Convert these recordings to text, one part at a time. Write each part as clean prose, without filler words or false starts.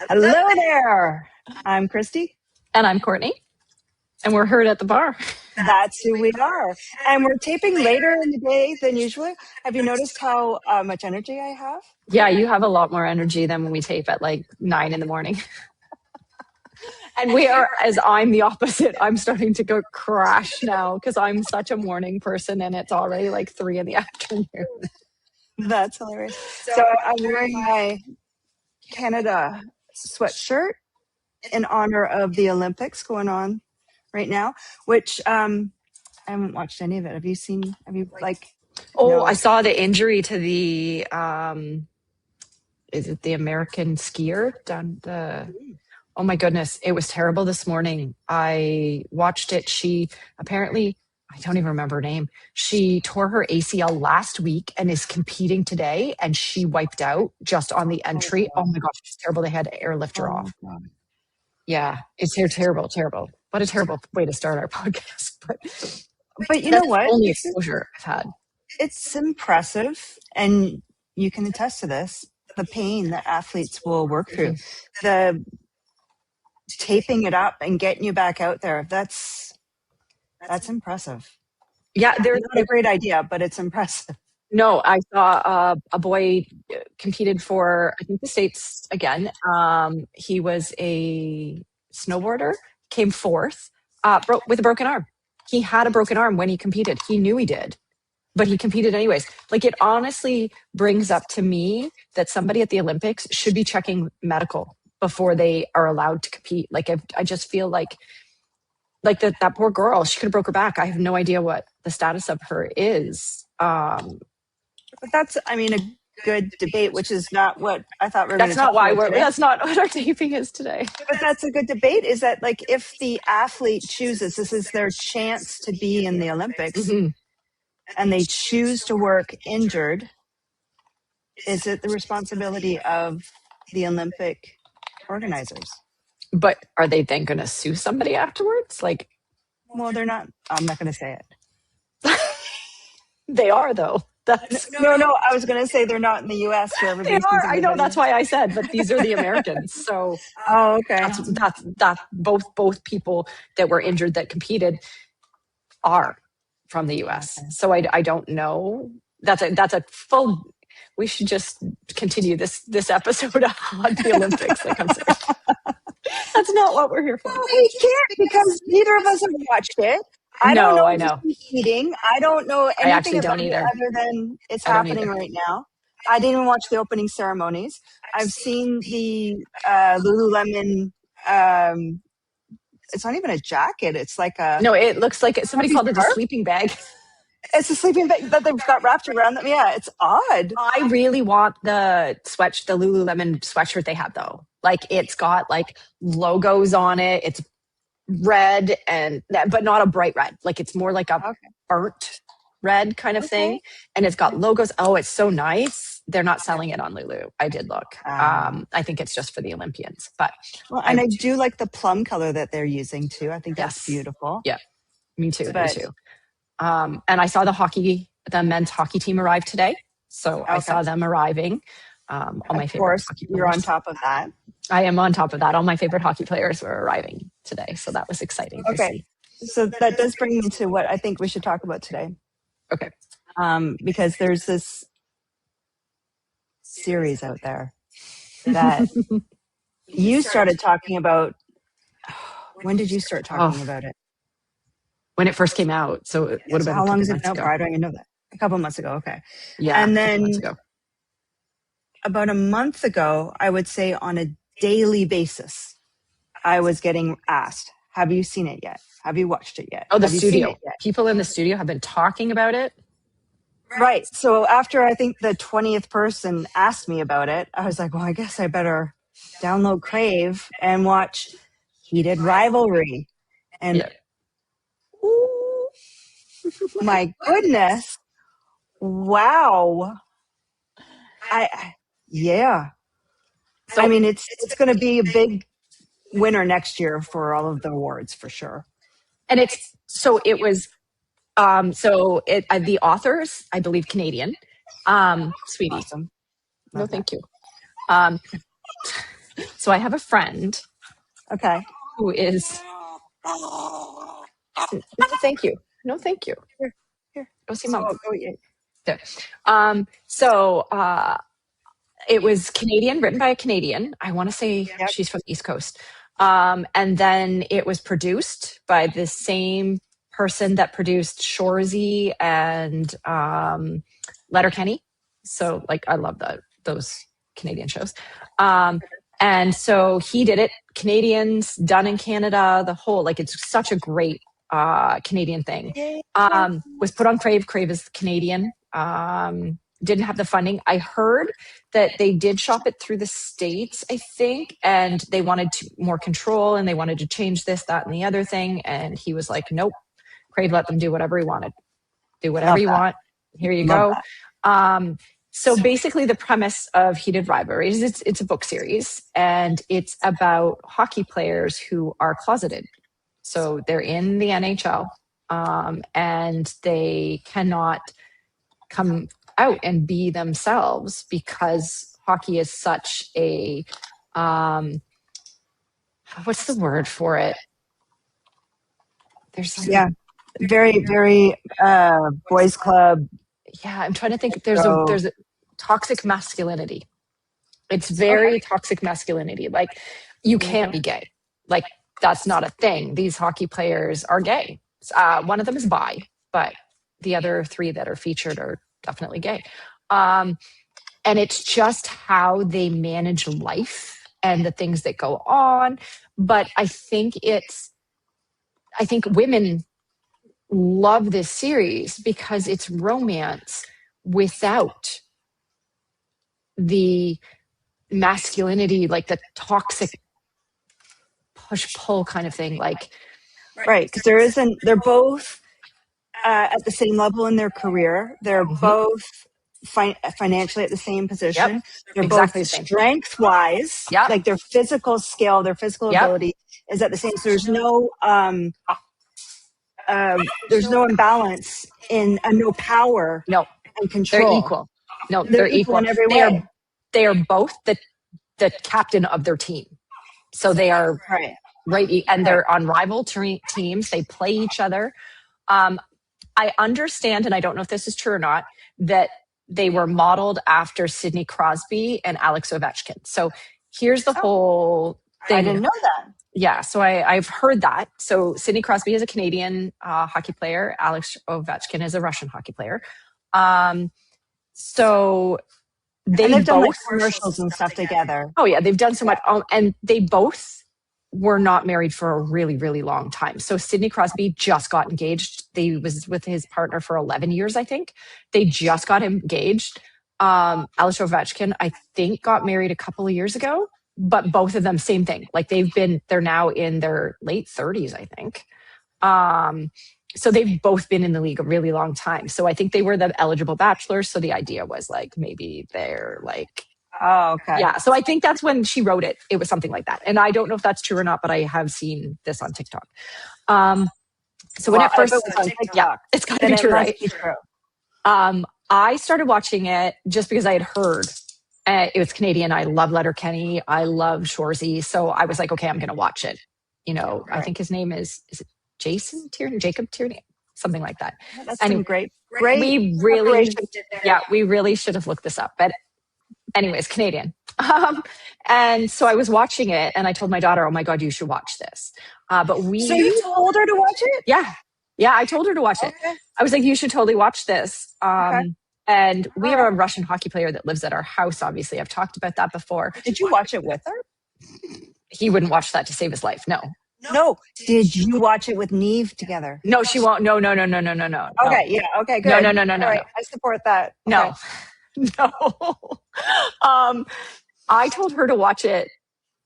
Hello there. I'm Kristy. And I'm Courtney. And we're heard at the bar. That's who we are. And we're taping later in the day than usually. Have you noticed how much energy I have? Yeah, you have a lot more energy than when we tape at like 9 in the morning. And we are, as I'm the opposite, I'm starting to go crash now because I'm such a morning person and it's already like 3 in the afternoon. That's hilarious. So I'm wearing my Canada sweatshirt in honor of the Olympics going on right now, which I haven't watched any of it. Have you like? Oh, no. I saw the injury to the, is it the American skier down the, oh my goodness, it was terrible this morning. I watched it. She apparently, I don't even remember her name. She tore her ACL last week and is competing today, and she wiped out just on the entry. Oh my gosh, it's terrible. They had to airlift her off. Yeah, it's terrible, terrible. What a terrible way to start our podcast. But you know what? Only exposure I've had. It's impressive, and you can attest to this, the pain that athletes will work through. The taping it up and getting you back out there, that's impressive. Yeah, there's not a great idea, but it's impressive. No, I saw a boy competed for, I think, the States again. He was a snowboarder, came fourth, with a broken arm. He had a broken arm when he competed. He knew he did, but he competed anyways. Like, it honestly brings up to me that somebody at the Olympics should be checking medical before they are allowed to compete. Like, I just feel like that poor girl, she could have broke her back. I have no idea what the status of her is. But that's, I mean, a good debate, which is not what I thought we were That's not why that's not what our taping is today. But that's a good debate, is that, like, if the athlete chooses, this is their chance to be in the Olympics, and they choose to work injured, is it the responsibility of the Olympic organizers? But are they then going to sue somebody afterwards? Like, well, they're not. I'm not going to say it. They are, though. No. I was going to say they're not in the U.S. where everybody's. They are. I know, that's why I said. But these are the Americans. So, oh, okay. That's both people that were injured that competed are from the U.S. Okay. So I don't know. That's a full. We should just continue this episode on the Olympics. Like, I'm sorry. That's not what we're here for. No, we can't, because neither of us have watched it. I don't know. Eating. I don't know anything about it other than it's happening right now. I didn't even watch the opening ceremonies. I've seen the Lululemon. It's not even a jacket. It's like a. No, it looks like somebody called it a sleeping bag. It's a sleeping bag that they've got wrapped around them. Yeah, it's odd. I really want the Lululemon sweatshirt they have, though. Like, it's got like logos on it. It's red but not a bright red. Like, it's more like a burnt red kind of thing. And it's got logos. Oh, it's so nice. They're not selling it on Lulu. I did look. I think it's just for the Olympians. But I do like the plum color that they're using too. I think that's beautiful. Yeah, me too. And I saw the men's hockey team arrive today. So I saw them arriving. All my favorite hockey players. You're on top of that. I am on top of that. All my favorite hockey players were arriving today. So that was exciting to see. So that does bring me to what I think we should talk about today. Okay. Because there's this series out there that you started talking about. When did you start talking about it? When it first came out. So what about how long is it now? I don't even know that. A couple months ago. Okay. Yeah. And then about a month ago, I would say on a daily basis, I was getting asked, have you seen it yet? Have you watched it yet? Oh, the studio. People in the studio have been talking about it. Right. So after I think the 20th person asked me about it, I was like, well, I guess I better download Crave and watch Heated Rivalry. And ooh, my goodness. Wow. So, I mean, it's going to be a big winner next year for all of the awards for sure. And the authors, I believe, Canadian, sweetie. Awesome. No, thank you. So I have a friend Okay. who is, no, thank you. No, thank you. Here, here. Go see mom. Oh, yeah. There. It was Canadian, written by a Canadian. I want to say Yep. she's from the East Coast. And then it was produced by the same person that produced Shoresy and Letterkenny. So, like, I love those Canadian shows. And so he did it. Canadians, done in Canada, the whole, like, it's such a great Canadian thing. Was put on Crave. Crave is Canadian. Didn't have the funding. I heard that they did shop it through the States, I think, and they wanted more control and they wanted to change this, that, and the other thing. And he was like, nope, Crave let them do whatever he wanted. Do whatever you want. Here you go. So basically the premise of Heated Rivalry is it's a book series, and it's about hockey players who are closeted. So they're in the NHL, and they cannot come out and be themselves because hockey is such a what's the word for it? There's something, very, very boys club. yeah, I'm trying to think. There's a toxic masculinity. It's very toxic masculinity. Like, you can't be gay. Like, that's not a thing. These hockey players are gay. One of them is bi, but the other three that are featured are definitely gay. And it's just how they manage life and the things that go on. But I think women love this series because it's romance without the masculinity, like the toxic push-pull kind of thing. Like, right, because they're both at the same level in their career. They're both financially at the same position. Yep, They're exactly both the same. strength-wise, Yep. like their physical skill, their physical ability is at the same. So there's no imbalance in no power. No, and control. they're equal. No, they're equal in every way. They are both the captain of their team. So they are right, and they're on rival teams. They play each other. I understand, and I don't know if this is true or not, that they were modeled after Sidney Crosby and Alex Ovechkin. So here's the whole thing. I didn't know that. Yeah, so I've heard that. So Sidney Crosby is a Canadian hockey player. Alex Ovechkin is a Russian hockey player. So they've done both like commercials and stuff together. Oh yeah, they've done so much, and they both were not married for a really, really long time. So Sidney Crosby just got engaged. They was with his partner for 11 years, I think. They just got engaged. Alex Ovechkin, I think, got married a couple of years ago, but both of them, same thing. Like, they're now in their late 30s, I think. So they've both been in the league a really long time. So I think they were the eligible bachelors. So the idea was like, maybe they're like, oh, okay. Yeah. So I think that's when she wrote it. It was something like that. And I don't know if that's true or not, but I have seen this on TikTok. So when it first, was on TikTok, yeah, it's got to be true, right? Be true. I started watching it just because I had heard it was Canadian. I love Letterkenny. I love Shoresy. So I was like, okay, I'm going to watch it. You know, I think his name is it Jason Tierney, Jacob Tierney, something like that. That's anyway, great. We really should have looked this up. But anyways, Canadian. And so I was watching it and I told my daughter, oh my God, you should watch this. So you told her to watch it? Yeah. Yeah. I told her to watch it. I was like, you should totally watch this. And we have a Russian hockey player that lives at our house. Obviously, I've talked about that before. Did you watch it with her? He wouldn't watch that to save his life. No. Did you watch it with Neve together? No, she won't. No. Okay. Yeah. Okay. Good. No. Right. I support that. Okay. No. I told her to watch it.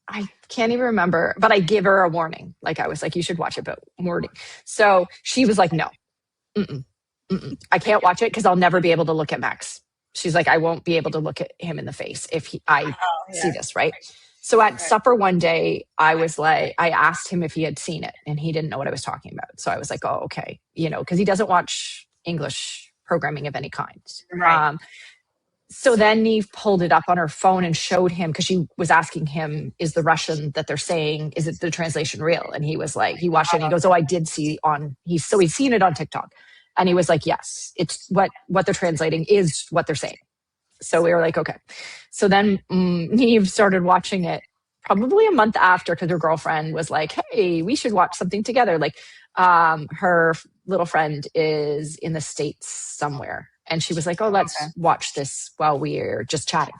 I can't even remember, but I gave her a warning. Like, I was like, you should watch it, but warning. So she was like, no, I can't watch it because I'll never be able to look at Max. She's like, I won't be able to look at him in the face if I see this, right? So at supper one day, I was like, I asked him if he had seen it and he didn't know what I was talking about. So I was like, oh, okay. You know, because he doesn't watch English programming of any kind. Right. So then Neve pulled it up on her phone and showed him, because she was asking him, is the Russian that they're saying, is it the translation real? And he was like, he watched it and he goes, oh, I did see on, he's seen it on TikTok. And he was like, yes, it's what they're translating is what they're saying. So we were like, okay. So then Neve started watching it probably a month after, because her girlfriend was like, hey, we should watch something together. Like her little friend is in the States somewhere. And she was like, oh, let's watch this while we're just chatting.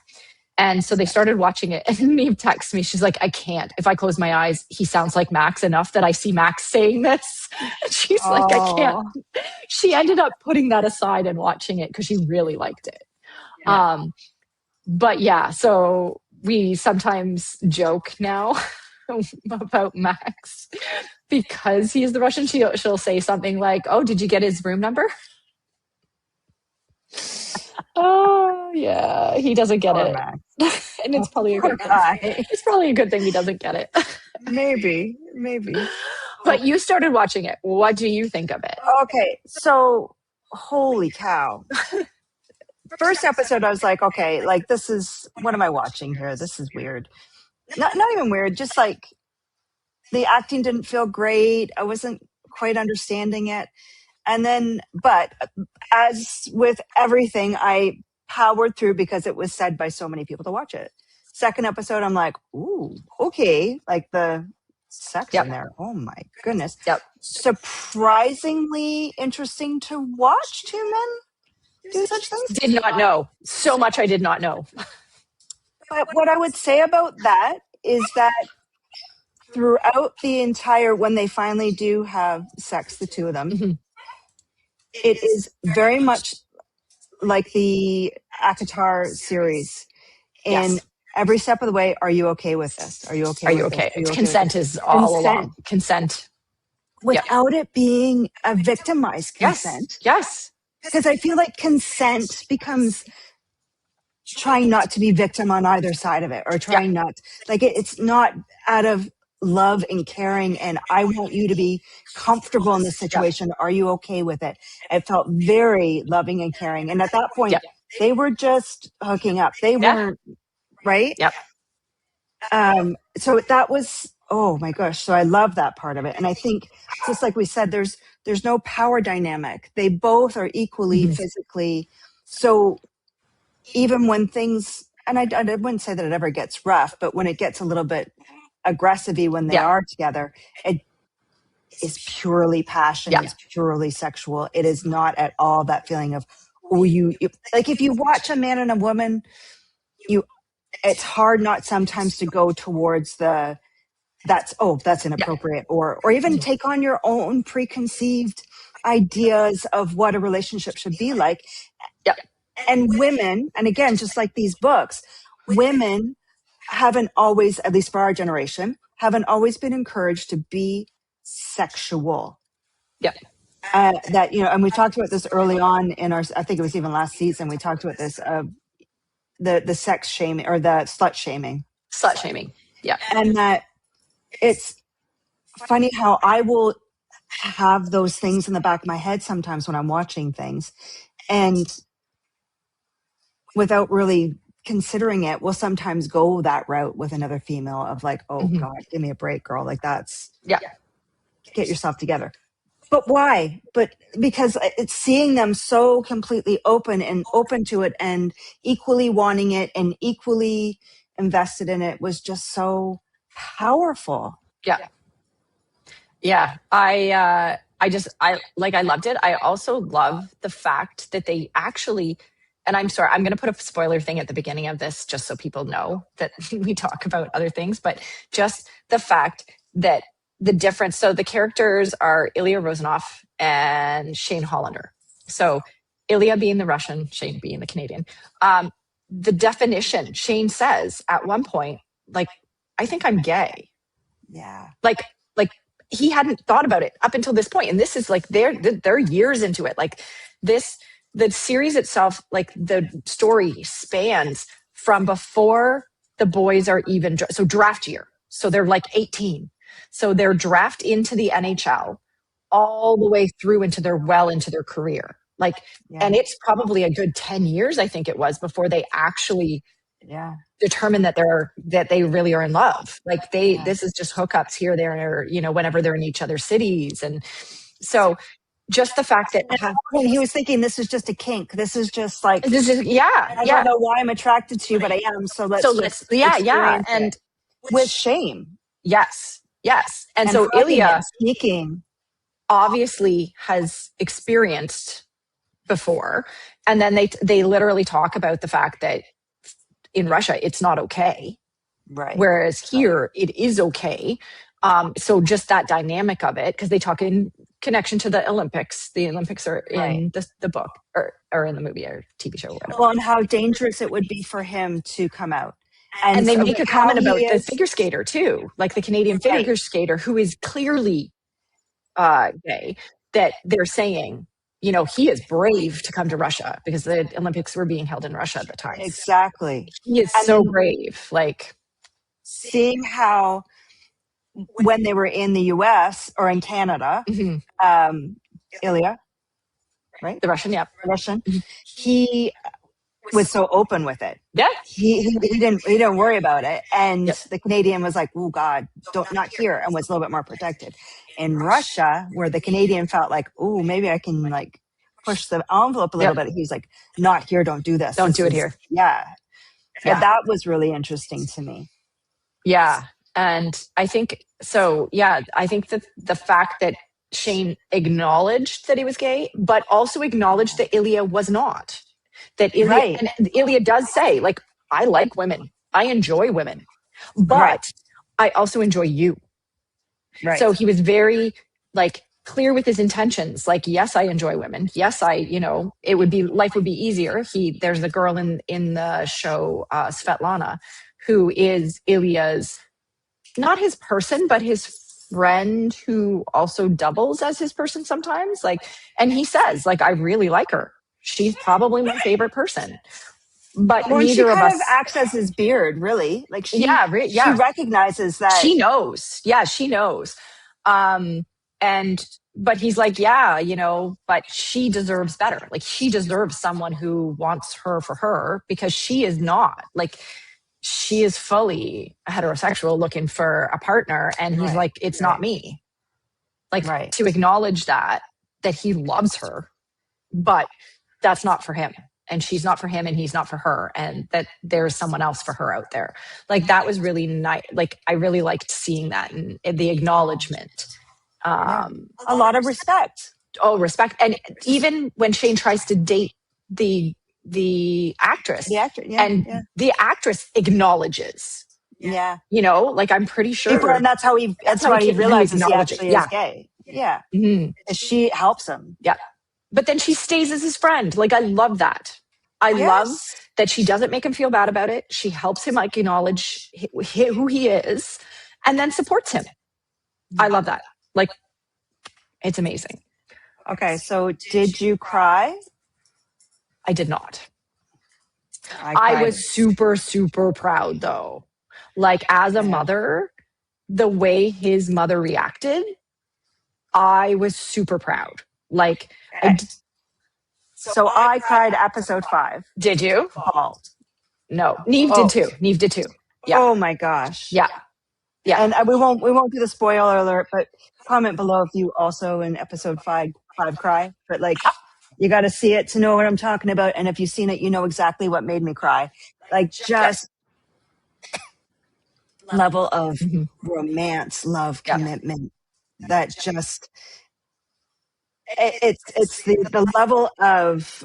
And so they started watching it. And Neve texts me. She's like, I can't. If I close my eyes, he sounds like Max enough that I see Max saying this. And she's like, I can't. She ended up putting that aside and watching it because she really liked it. Yeah. But yeah, so we sometimes joke now about Max because he's the Russian. She'll say something like, oh, did you get his room number? Oh yeah, he doesn't get it. And it's probably a good thing. It's probably a good thing he doesn't get it. Maybe. But you started watching it. What do you think of it? Okay, so holy cow. First episode, I was like, okay, like this is, what am I watching here? This is weird. Not even weird, just like the acting didn't feel great. I wasn't quite understanding it. And then, but as with everything, I powered through because it was said by so many people to watch it. Second episode, I'm like, ooh, okay. Like the sex in there. Oh my goodness. Yep. Surprisingly interesting to watch two men do such things. Did not know. So much I did not know. But what I would say about that is that throughout the entire, when they finally do have sex, the two of them, it is very much like the Akatar series. And every step of the way, are you okay with this? Are you okay? Are you okay? Consent is all along. Consent. Without it being a victimized consent. Yes. Because I feel like consent becomes trying not to be victim on either side of it, or trying not, like it's not out of love and caring and I want you to be comfortable in this situation. Are you okay with it? It felt very loving and caring. And at that point, they were just hooking up. They weren't, right? Yep. So that was, oh my gosh. So I love that part of it. And I think, just like we said, there's no power dynamic. They both are equally physically. So even when things, and I wouldn't say that it ever gets rough, but when it gets a little bit aggressive-y when they are together, it is purely passion. It's purely sexual. It is not at all that feeling of, oh, you like if you watch a man and a woman, it's hard not sometimes to go towards that's inappropriate, or even take on your own preconceived ideas of what a relationship should be like. And women, and again, just like these books, women haven't always, at least for our generation, haven't always been encouraged to be sexual. That, and we talked about this early on in our, I think it was even last season, we talked about this, the sex shaming or the slut shaming. Slut shaming. Yeah. And that it's funny how I will have those things in the back of my head sometimes when I'm watching things, and without really considering it, we'll sometimes go that route with another female of like, oh God, give me a break, girl. Like that's, get yourself together. But why? But because it's seeing them so completely open to it and equally wanting it and equally invested in it was just so powerful. Yeah. I loved it. I also love the fact that they actually, and I'm sorry, I'm going to put a spoiler thing at the beginning of this just so people know that we talk about other things, but just the fact that the difference. So the characters are Ilya Rozanov and Shane Hollander. So Ilya being the Russian, Shane being the Canadian. The definition, Shane says at one point, like, I think I'm gay. Yeah. Like he hadn't thought about it up until this point. And this is like, they're years into it. Like the series itself, like the story spans from before the boys are even, so draft year. So they're like 18. So they're draft into the NHL all the way through into their career. Like, Yeah. and it's probably a good 10 years, I think it was, before they actually Yeah. determine that they really are in love. Like this is just hookups here, there, you know, whenever they're in each other's cities. And so just the fact that when he was thinking this is just a kink, this is just like, this is, I don't know why I'm attracted to you, but I am. So let's just experience and it with shame. Yes. And so hiding Ilya it, sneaking. obviously has experienced before, and then they literally talk about the fact that in Russia it's not okay, right? Whereas here it is okay. So just that dynamic of it, because they talk in connection to the Olympics. The Olympics are in the book or in the movie or TV show. Or whatever. Well, and how dangerous it would be for him to come out. And they make a comment about the figure skater too, like the Canadian figure skater who is clearly gay, that they're saying, you know, he is brave to come to Russia because the Olympics were being held in Russia at the time. Exactly. He is so brave. Like seeing how when they were in the US or in Canada, Ilya, right? The Russian, Russian, he was so open with it. Yeah. He didn't worry about it. And the Canadian was like, oh God, not here, and was a little bit more protected. In Russia, where the Canadian felt like, oh, maybe I can like push the envelope a little bit, he was like, not here, don't do this. Don't do it here. Yeah. And that was really interesting to me. Yeah. And I think so, I think that the fact that Shane acknowledged that he was gay, but also acknowledged that Ilya was not. That Ilya, and Ilya does say, like, I like women. I enjoy women. But I also enjoy you. Right. So he was very like clear with his intentions. Like, yes, I enjoy women. Yes, life would be easier. There's a girl in the show, Svetlana, who is Ilya's, not his person, but his friend who also doubles as his person sometimes. Like, and he says, like, I really like her. She's probably my favorite person. But neither of us acts as his beard, really. Like she recognizes that. She knows. Yeah, she knows. But he's like, yeah, but she deserves better. Like, she deserves someone who wants her for her, because she is not. Like, she is fully heterosexual looking for a partner. And he's like, it's not me. Like, to acknowledge that he loves her, but that's not for him. And she's not for him, and he's not for her, and that there's someone else for her out there. Like, that was really nice. Like, I really liked seeing that, and the acknowledgement. A lot of respect. Oh, respect. And even when Shane tries to date the actress, the actress acknowledges. Yeah. Like, I'm pretty sure. And that's how he realizes he actually is gay. Yeah. Mm-hmm. She helps him. Yeah. But then she stays as his friend. Like, I love that. I love that she doesn't make him feel bad about it. She helps him like acknowledge who he is, and then supports him. I love that. Like, it's amazing. Okay, so did you cry? I did not. I was super, super proud, though. Like, as a mother, the way his mother reacted, I was super proud. Like, so I cried episode 5. Did you? Bald. No, Neve did too. Yeah. Oh my gosh. Yeah. Yeah. And we won't do the spoiler alert, but comment below if you also in episode 5 cry. But like, you got to see it to know what I'm talking about. And if you've seen it, you know exactly what made me cry. Like, just level of romance, love, commitment. That just, it's the level of,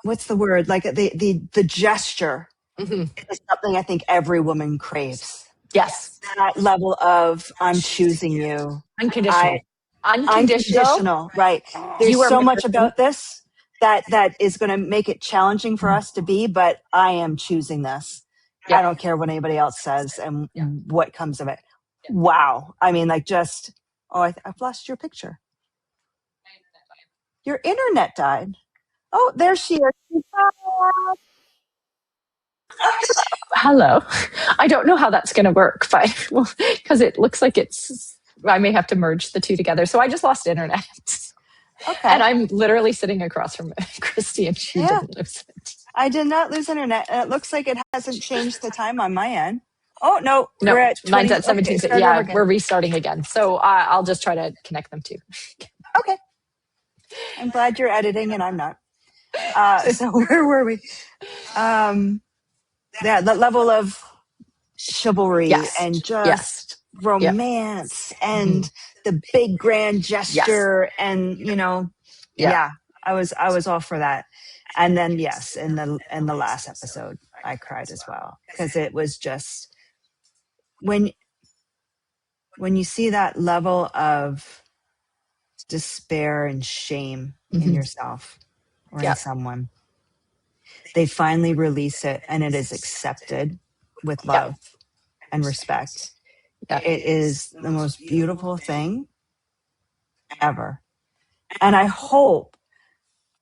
what's the word? Like the gesture is something I think every woman craves. Yes. That level of, I'm choosing you. Unconditional. Unconditional. Right. There's so much about this that is going to make it challenging for us to be, but I am choosing this. I don't care what anybody else says and what comes of it. Wow. I mean, like, just, I've lost your picture. Your internet died. Oh, there she is. Hello. I don't know how that's going to work, but because it looks like I may have to merge the two together. So I just lost internet. Okay. And I'm literally sitting across from Kristy, and she didn't lose it. I did not lose internet. It looks like it hasn't changed the time on my end. Oh, no, No, we're at 20. mine's at 17. Okay, start over Yeah, again. we're restarting again. So I'll just try to connect them too. Okay. I'm glad you're editing and I'm not. So where were we? Yeah, the level of chivalry and just romance and the big grand gesture and yeah, I was all for that. And then yes, in the last episode I cried as well, because it was just when you see that level of despair and shame in yourself or in someone, they finally release it and it is accepted with love and respect. It is the most beautiful thing ever. And I hope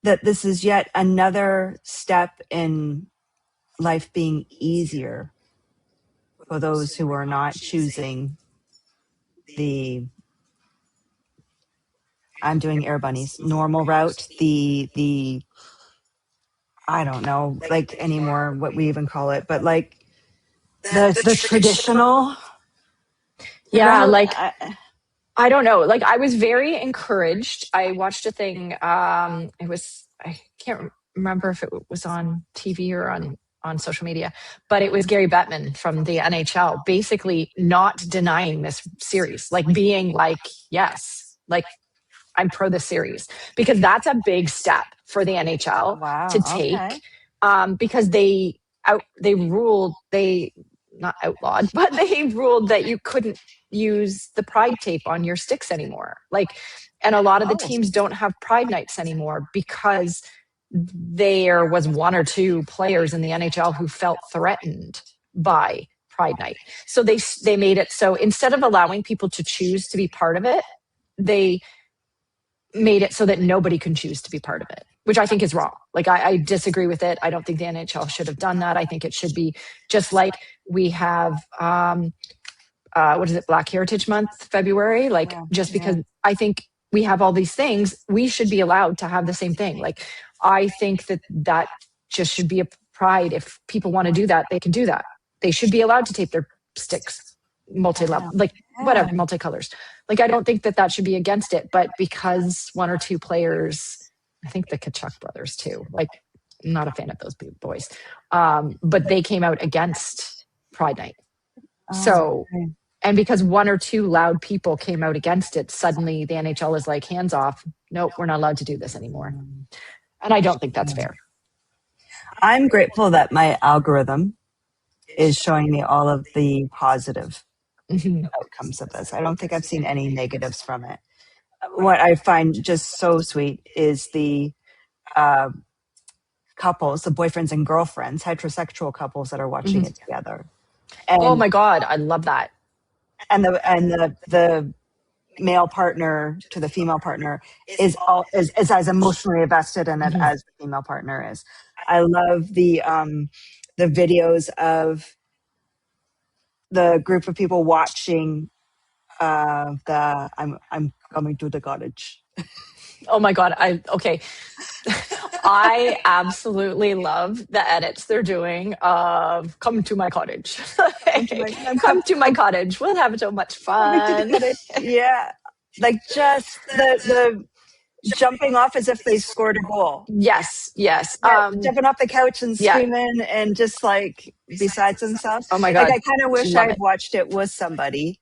that this is yet another step in life being easier for those who are not choosing the, I'm doing air bunnies, normal route, the I don't know, like anymore what we even call it, but like the traditional route. Like I don't know. Like I was very encouraged. I watched a thing. I can't remember if it was on TV or on social media, but it was Gary Bettman from the NHL basically not denying this series, like being like, yes, like I'm pro this series, because that's a big step for the NHL to take. Because they ruled, they not outlawed, but they ruled that you couldn't use the pride tape on your sticks anymore. Like, and a lot of the teams don't have pride nights anymore because there was one or two players in the NHL who felt threatened by Pride Night. So they made it so instead of allowing people to choose to be part of it, they made it so that nobody can choose to be part of it, which I think is wrong. Like I disagree with it. I don't think the NHL should have done that. I think it should be just like we have what is it, Black Heritage Month, February, like because I think we have all these things, we should be allowed to have the same thing. Like I think that just should be a pride. If people want to do that, they can do that. They should be allowed to tape their sticks multi-level, like whatever, multicolors. Like I don't think that should be against it, but because one or two players, I think the Kachuk brothers too, like I'm not a fan of those boys, but they came out against Pride Night. And because one or two loud people came out against it, suddenly the NHL is like, hands off. Nope, we're not allowed to do this anymore. And I don't think that's fair. I'm grateful that my algorithm is showing me all of the positive outcomes of this. I don't think I've seen any negatives from it. What I find just so sweet is the couples, the boyfriends and girlfriends, heterosexual couples that are watching it together. And, oh my God, I love that. And the male partner to the female partner is as emotionally invested in it as the female partner is. I love the videos of the group of people watching the I'm coming to the cottage. Oh my God. I absolutely love the edits they're doing of come to my cottage. Come to my cottage. We'll have so much fun. Yeah. Like just the jumping off as if they scored a goal. Yes. Jumping off the couch and screaming and just like besides themselves. Oh my God. Like I kind of wish I'd watched it with somebody.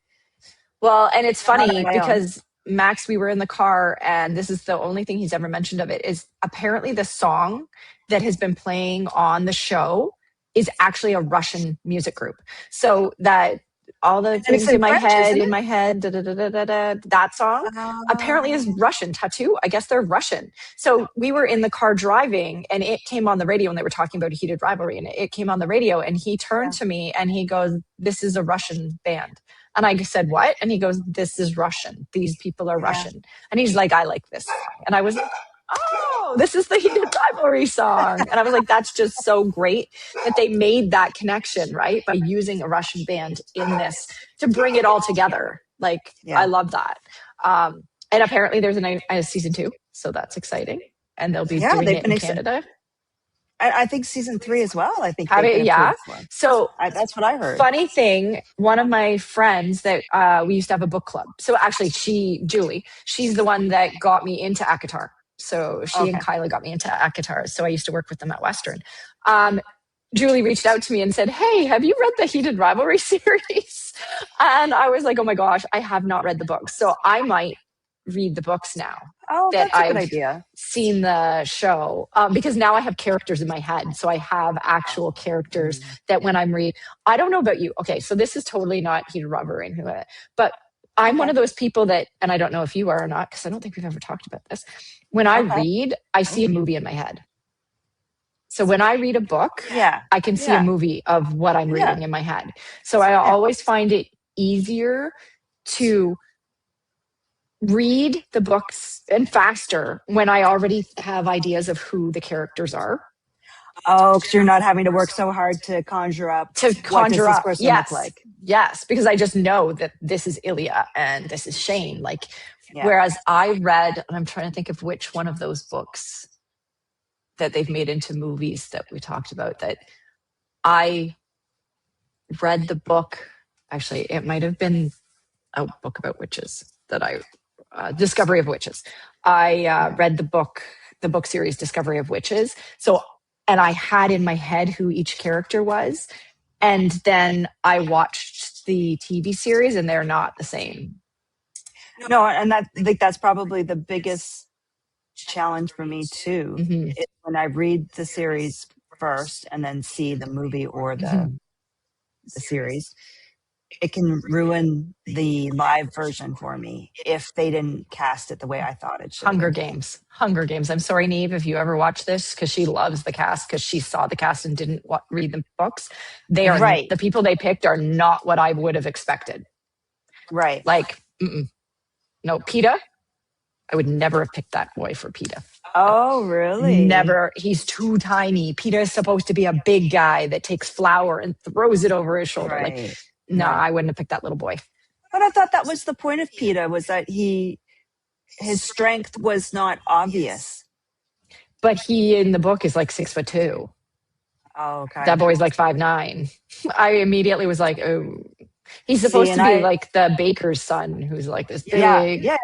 Well, and it's funny because Max, we were in the car and this is the only thing he's ever mentioned of it, is apparently the song that has been playing on the show is actually a Russian music group. So that all the things in my head, that song apparently is Russian. Tattoo, I guess they're Russian. So we were in the car driving and it came on the radio and they were talking about a Heated Rivalry and it came on the radio and he turned to me and he goes, "This is a Russian band." And I said, "What?" And he goes, "This is Russian. These people are Russian." And he's like, "I like this song." And I was like, "Oh, this is the Heated Rivalry song." And I was like, that's just so great that they made that connection, right? By using a Russian band in this to bring it all together. Like, I love that. And apparently there's a season 2, so that's exciting. And they'll be doing it in Canada. I think season 3 as well. I think Yeah. So that's what I heard. Funny thing, one of my friends that we used to have a book club. So actually, Julie, she's the one that got me into ACOTAR. So she and Kyla got me into ACOTAR. So I used to work with them at Western. Julie reached out to me and said, "Hey, have you read the Heated Rivalry series?" And I was like, "Oh my gosh, I have not read the books." So I might read the books now. Oh, that's a good idea. Seen the show, because now I have characters in my head. So I have actual characters that when I'm reading, I don't know about you. Okay, so this is totally not Heated Rivalry, but I'm one of those people that, and I don't know if you are or not, because I don't think we've ever talked about this. When I read, I see a movie in my head. So when I read a book, I can see a movie of what I'm reading in my head. So I always find it easier to read the books and faster when I already have ideas of who the characters are. Oh, because you're not having to work so hard to conjure up what does this person look like. Yes, because I just know that this is Ilya and this is Shane. Whereas I read, and I'm trying to think of which one of those books that they've made into movies that we talked about, that I read the book. Actually, it might have been a book about witches that Discovery of Witches. I read the book series Discovery of Witches. So, and I had in my head who each character was. And then I watched the TV series and they're not the same. No, and I think that's probably the biggest challenge for me too. Is when I read the series first and then see the movie or the series, it can ruin the live version for me if they didn't cast it the way I thought it should. Hunger Games. I'm sorry, Neve, if you ever watch this, because she loves the cast, because she saw the cast and didn't read the books. They are the people they picked are not what I would have expected. Right. No, PETA. I would never have picked that boy for PETA. Oh, really? Never. He's too tiny. PETA is supposed to be a big guy that takes flour and throws it over his shoulder. Right. No, I wouldn't have picked that little boy. But I thought that was the point of PETA, was that his strength was not obvious. But he in the book is like 6'2". Oh, okay. That boy's like 5'9". I immediately was like, oh, he's supposed to be like the baker's son, who's like this big. Yeah.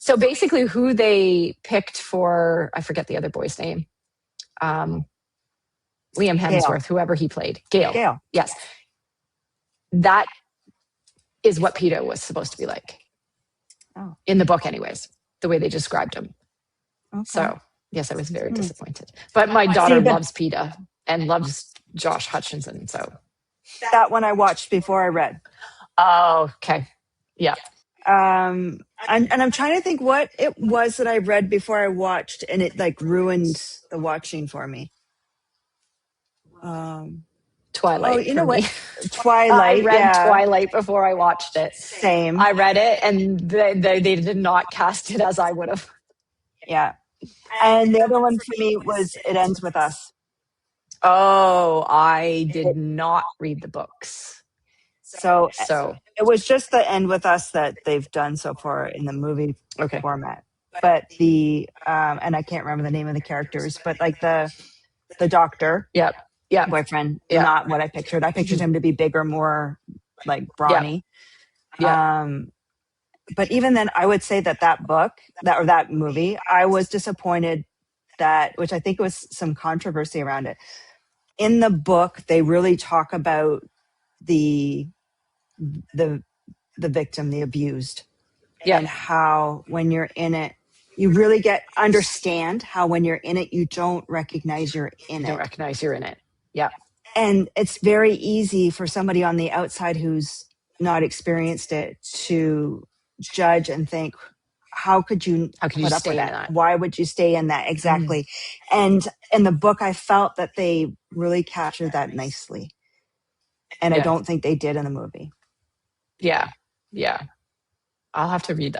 So basically, who they picked for, I forget the other boy's name. Liam Hemsworth, whoever he played. Gale. Yes. That is what PETA was supposed to be like. Oh. In the book, anyways, the way they described him. Okay. So, yes, I was very disappointed. But my daughter loves PETA and loves Josh Hutcherson. So that one I watched before I read. Oh, okay. Yeah. And I'm trying to think what it was that I read before I watched, and it like ruined the watching for me. Twilight. Oh, you know what? Twilight. I read Twilight before I watched it. Same. I read it, and they did not cast it as I would have. Yeah. And the other one for me was It Ends With Us. Oh, I did not read the books. So it was just the End With Us that they've done so far in the movie format. But and I can't remember the name of the characters, but like the doctor, boyfriend, not what I pictured. I pictured him to be bigger, more like brawny. Yeah. But even then, I would say that book, that movie, I was disappointed which I think was some controversy around it. In the book, they really talk about the victim, the abused, and how when you're in it, you really understand how when you're in it, you don't recognize you're in it. Don't recognize you're in it. Yeah. And it's very easy for somebody on the outside who's not experienced it to judge and think, how could you put up with that? Why would you stay in that? Exactly. And in the book, I felt that they really captured that nicely. And I don't think they did in the movie. Yeah. Yeah. I'll have to read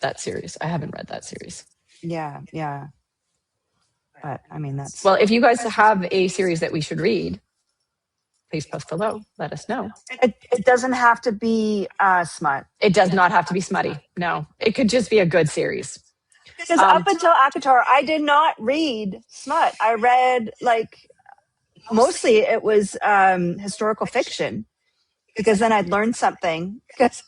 that series. I haven't read that series. Yeah. Yeah. But I mean, well, if you guys have a series that we should read, please post below. Let us know. It doesn't have to be smut. It does not have to be smutty. No, it could just be a good series. Because up until ACOTAR, I did not read smut. I read mostly it was historical fiction, because then I'd learn something, because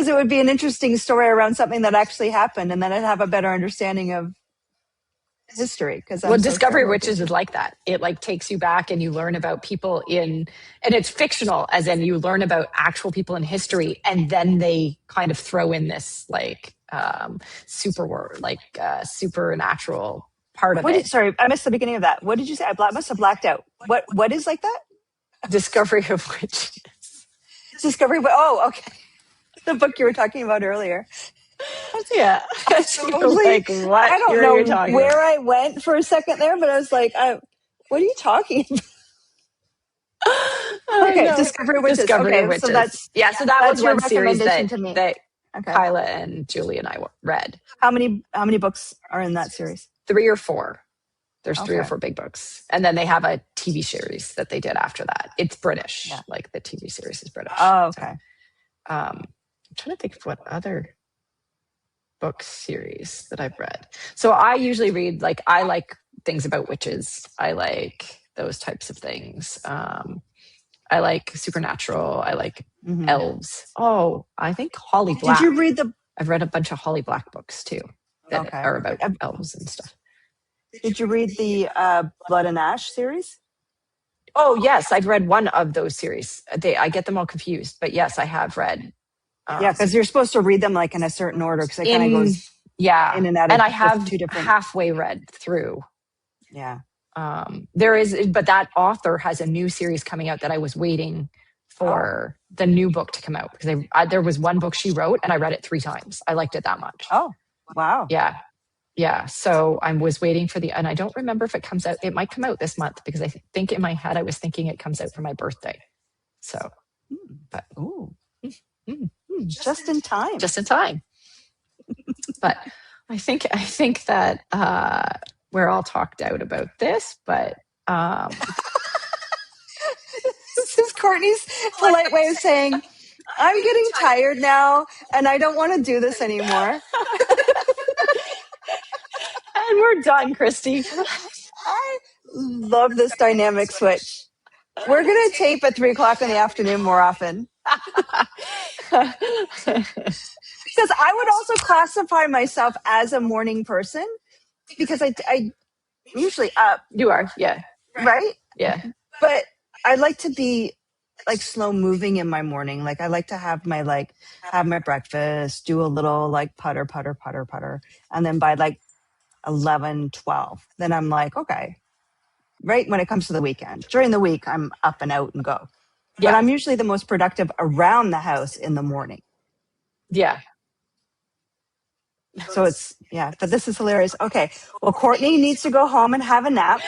it would be an interesting story around something that actually happened, and then I'd have a better understanding of history. Because Discovery Witches is like that. It takes you back and you learn about people and it's fictional, as in you learn about actual people in history, and then they kind of throw in this supernatural part of it. Sorry, I missed the beginning of that. What did you say? I must have blacked out. What is like that? Discovery of Witches. Discovery. Oh, okay. The book you were talking about earlier. Yeah. Totally, what? I don't know where I went for a second there, but I was like, what are you talking about? Okay, no. Discovery Witches. Discovery Witches. So that's that was one series that Kyla and Julie and I read. How many books are in that series? 3 or 4. There's 3 or 4 big books, and then they have a TV series that they did after that. It's British. Yeah. The TV series is British. Oh, okay. So, I'm trying to think of what other book series that I've read. So I usually read I like things about witches. I like those types of things. I like supernatural. I like elves. Oh, I think Holly Black. Did you read I've read a bunch of Holly Black books too that are about elves and stuff. Did you read the Blood and Ash series? Oh yes, I've read one of those series. I get them all confused, but yes, I have read. Yeah, because you're supposed to read them in a certain order, because it kind of goes in and out. And I have 2 different halfway read through. Yeah. There is, but that author has a new series coming out that I was waiting for the new book to come out, because there was one book she wrote and I read it 3 times. I liked it that much. Oh, wow. Yeah. Yeah. So I was waiting for and I don't remember if it comes out. It might come out this month, because I think in my head I was thinking it comes out for my birthday. So, but just in time. Just in time. But I think that we're all talked out about this, but this is Courtney's polite way of saying, I'm getting tired now and I don't want to do this anymore. And we're done, Kristy. I love this dynamic switch. We're going to tape at 3:00 in the afternoon more often. Because I would also classify myself as a morning person, because I usually up. You are, yeah. Right? Yeah. But I like to be slow moving in my morning. I like to have my have my breakfast, do a little putter. And then by 11, 12, then I'm okay. Right when it comes to the weekend. During the week, I'm up and out and go. Yeah. But I'm usually the most productive around the house in the morning. Yeah. So but this is hilarious. Okay. Well, Courtney needs to go home and have a nap.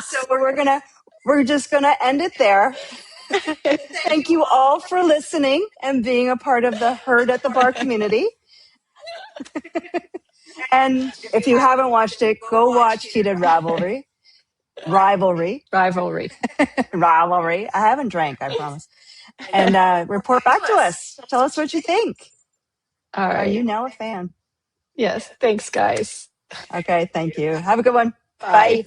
So we're just gonna end it there. Thank you all for listening and being a part of the Herd at the Bar community. And if you haven't watched it, go watch Heated Rivalry. I haven't drank, I promise. And report back to us. Tell us what you think. All right. Are you now a fan? Yes. Thanks, guys. Okay. Thank you. Have a good one. Bye.